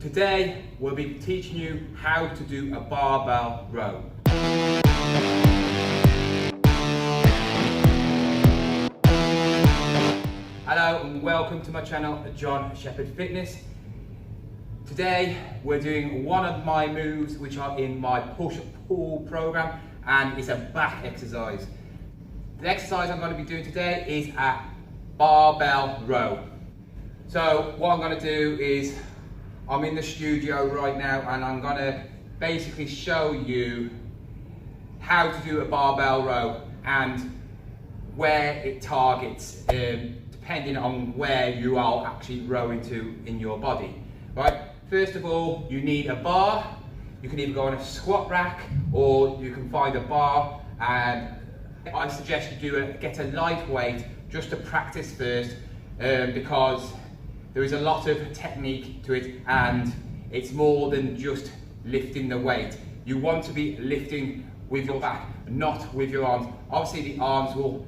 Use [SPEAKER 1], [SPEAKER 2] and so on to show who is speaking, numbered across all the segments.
[SPEAKER 1] Today we'll be teaching you how to do a barbell row. Hello and welcome to my channel, Jon Sheppard Fitness. Today we're doing one of my moves which are in my push-pull program, and it's a back exercise. The exercise I'm going to be doing today is a barbell row. So what I'm going to do is, I'm in the studio right now and I'm going to basically show you how to do a barbell row and where it targets, depending on where you are actually rowing to in your body. Right? First of all, you need a bar. You can either go on a squat rack or you can find a bar, and I suggest you get a lightweight just to practice first, because there is a lot of technique to it and it's more than just lifting the weight. You want to be lifting with your back, not with your arms. Obviously the arms will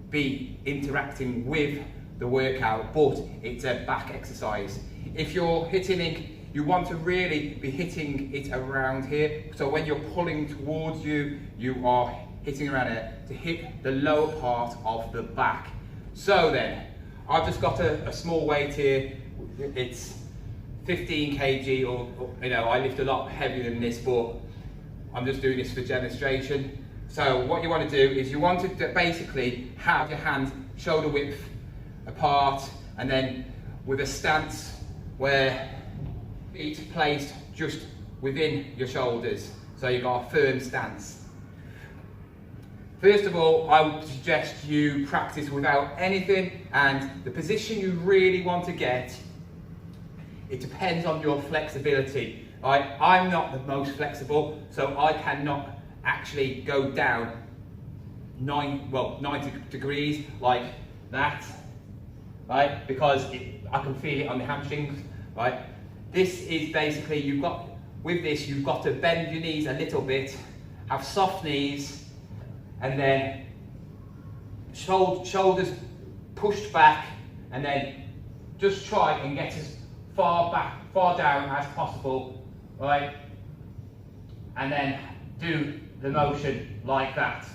[SPEAKER 1] be interacting with the workout, but it's a back exercise. If you're hitting it, you want to really be hitting it around here. So when you're pulling towards you, you are hitting around here to hit the lower part of the back. So then, I've just got a small weight here. It's 15 kg, or you know, I lift a lot heavier than this, but I'm just doing this for demonstration. So what you want to do is you want to basically have your hands shoulder width apart, and then with a stance where feet placed just within your shoulders. So you've got a firm stance. First of all, I would suggest you practice without anything, and the position you really want to get, it depends on your flexibility. Right? I'm not the most flexible, so I cannot actually go down 90 degrees like that, right? Because I can feel it on the hamstrings, right? This is basically, you've got to bend your knees a little bit, have soft knees, and then shoulders pushed back, and then just try and get as far down as possible, right? And then do the motion like that.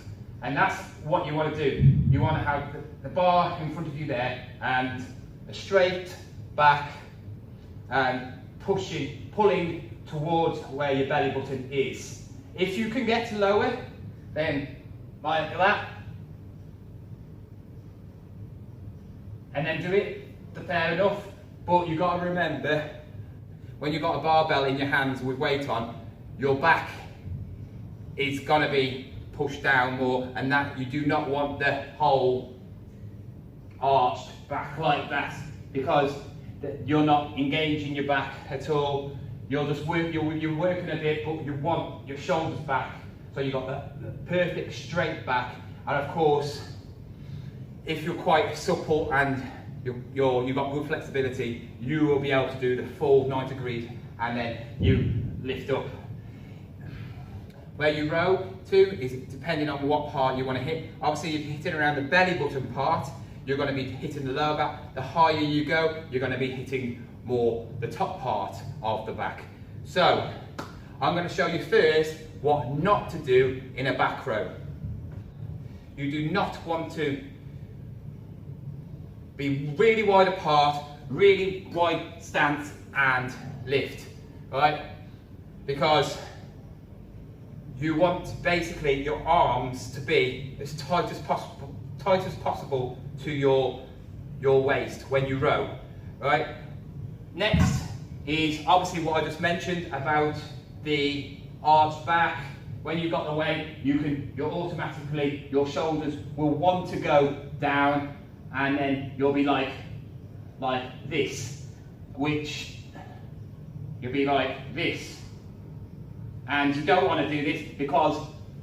[SPEAKER 1] And that's what you want to do. You want to have the bar in front of you there, and a straight back, and pulling towards where your belly button is. If you can get lower, then like that, and then do it fair enough. But you've got to remember, when you've got a barbell in your hands with weight on, your back is going to be pushed down more, and that you do not want the whole arched back like that, because you're not engaging your back at all. You're just you're working a bit, but you want your shoulders back. So you've got the perfect straight back, and of course, if you're quite supple and you've got good flexibility, you will be able to do the full 90 degrees, and then you lift up. Where you row to is depending on what part you want to hit. Obviously, if you're hitting around the belly button part, you're going to be hitting the lower back. The higher you go, you're going to be hitting more the top part of the back. So, I'm going to show you first what not to do in a back row. You do not want to be really wide apart, really wide stance and lift, right? Because you want basically your arms to be as tight as possible to your waist when you row, right? Next is obviously what I just mentioned about the arched back. When you've got the weight, your shoulders will want to go down, and then you'll be like this, which you'll be like this. And you don't want to do this, because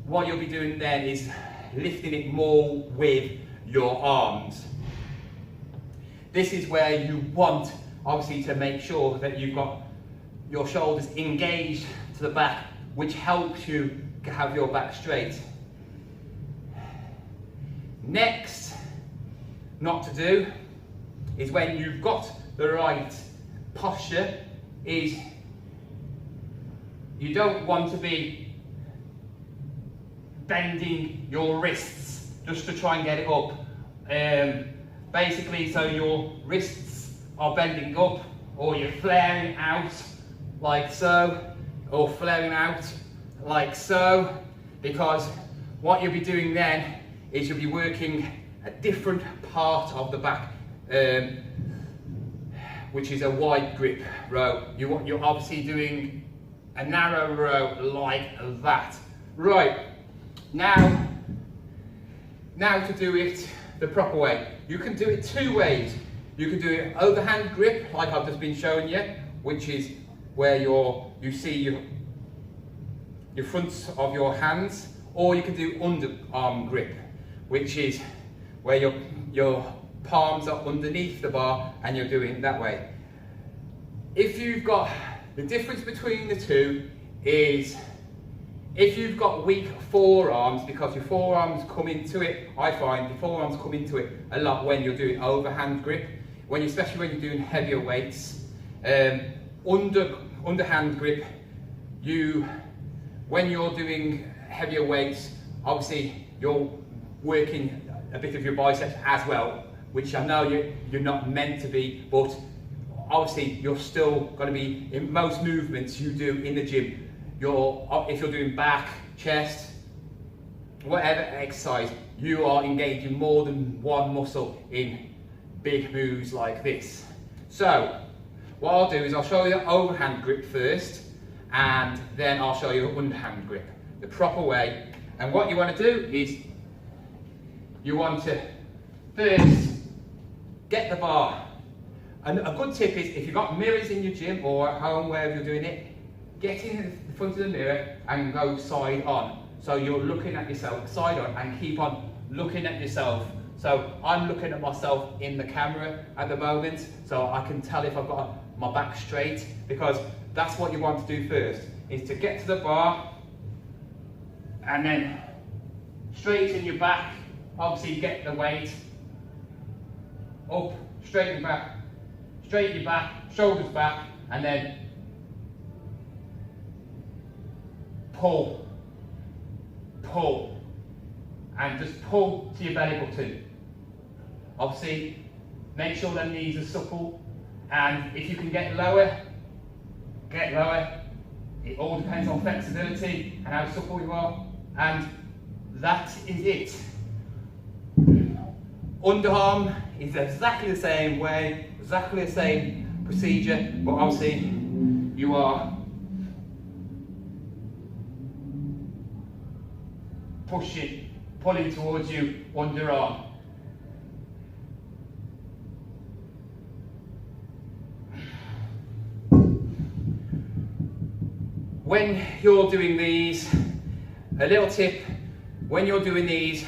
[SPEAKER 1] what you'll be doing then is lifting it more with your arms. This is where you want, obviously, to make sure that you've got your shoulders engaged to the back, which helps you have your back straight. Next, not to do, is when you've got the right posture, is you don't want to be bending your wrists just to try and get it up. Basically, so your wrists are bending up, or you're flaring out like so, or flaring out like so, because what you'll be doing then is you'll be working a different part of the back, which is a wide grip row. You're obviously doing a narrow row like that. Right, now to do it the proper way. You can do it two ways. You can do it overhand grip, like I've just been showing you, which is where you see your fronts of your hands, or you can do underarm grip, which is where your palms are underneath the bar and you're doing it that way. If you've got, the difference between the two is, if you've got weak forearms, because your forearms come into it, I find the forearms come into it a lot when you're doing overhand grip, especially when you're doing heavier weights. Underhand grip, when you're doing heavier weights, obviously you're working a bit of your biceps as well, which I know you're not meant to be, but obviously you're still going to be, in most movements you do in the gym, if you're doing back, chest, whatever exercise, you are engaging more than one muscle in big moves like this. So what I'll do is I'll show you the overhand grip first, and then I'll show you the underhand grip, the proper way. And what you want to do is you want to first get the bar. And a good tip is, if you've got mirrors in your gym or at home, wherever you're doing it, get in the front of the mirror and go side on. So you're looking at yourself side on and keep on looking at yourself. So I'm looking at myself in the camera at the moment, so I can tell if I've got my back straight, because that's what you want to do first, is to get to the bar and then straighten your back. Obviously get the weight up, straighten your back, shoulders back, and then pull, and just pull to your belly button. Obviously, make sure the knees are supple, and if you can get lower, get lower. It all depends on flexibility and how supple you are, and that is it. Underarm is exactly the same way, exactly the same procedure, but obviously you are pulling towards you underarm. When you're doing these, a little tip, when you're doing these,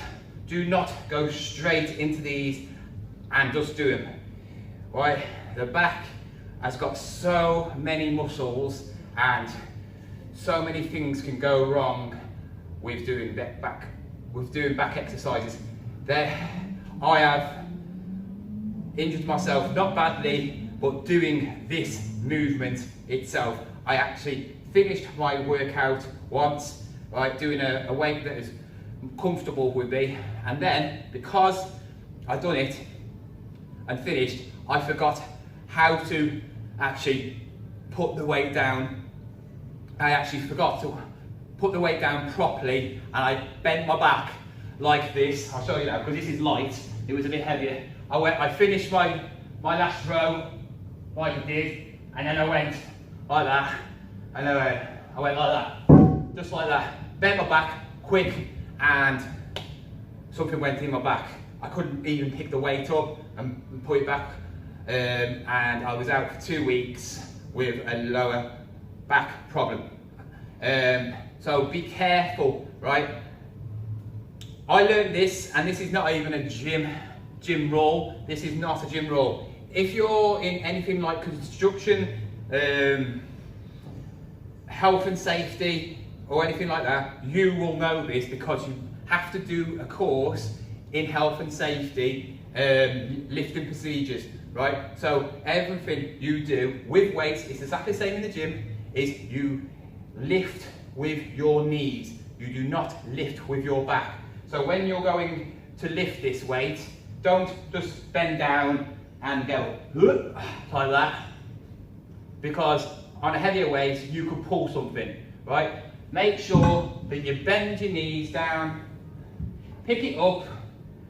[SPEAKER 1] do not go straight into these and just do them. Right? The back has got so many muscles and so many things can go wrong with doing back exercises. I have injured myself, not badly, but doing this movement itself. I actually finished my workout once, right, doing a weight that is comfortable with me, and then because I'd done it and finished, I forgot how to actually put the weight down. I actually forgot to put the weight down properly, and I bent my back like this. I'll show you now because this is light, it was a bit heavier. I finished my last row like I did, and then I went like that, and then I went like that, just like that, bent my back quick, and something went in my back. I couldn't even pick the weight up and put it back, and I was out for 2 weeks with a lower back problem. So be careful, right? I learned this, and this is not even a gym rule. This is not a gym rule. If you're in anything like construction, health and safety, or anything like that, you will know this because you have to do a course in health and safety, lifting procedures, right? So everything you do with weights is exactly the same in the gym, is you lift with your knees. You do not lift with your back. So when you're going to lift this weight, don't just bend down and go like that, because on a heavier weight you could pull something, right? Make sure that you bend your knees down, pick it up,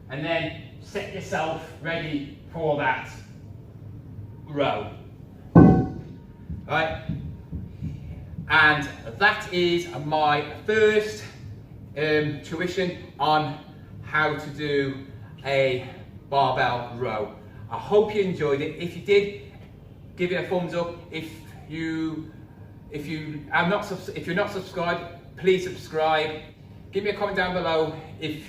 [SPEAKER 1] and then set yourself ready for that row. Right? And that is my first tuition on how to do a barbell row. I hope you enjoyed it. If you did, give it a thumbs up. If you're not subscribed, please subscribe. Give me a comment down below if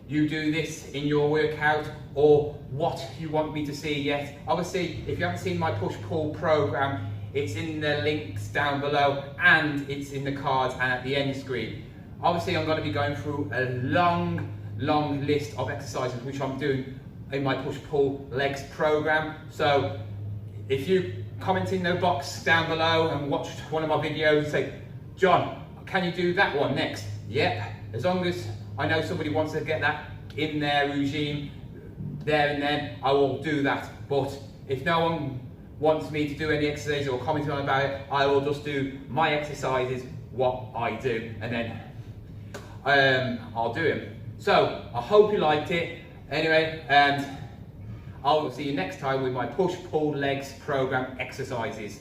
[SPEAKER 1] you do this in your workout or what you want me to see yet. Obviously, if you haven't seen my push-pull program, it's in the links down below and it's in the cards and at the end screen. Obviously, I'm going to be going through a long list of exercises which I'm doing in my push-pull legs program. So if you comment in the box down below and watch one of my videos and say, John, can you do that one next? Yep, as long as I know somebody wants to get that in their regime there and then, I will do that. But if no one wants me to do any exercises or comment on about it, I will just do my exercises, what I do, and then I'll do them. So I hope you liked it. Anyway, and I'll see you next time with my push-pull legs program exercises.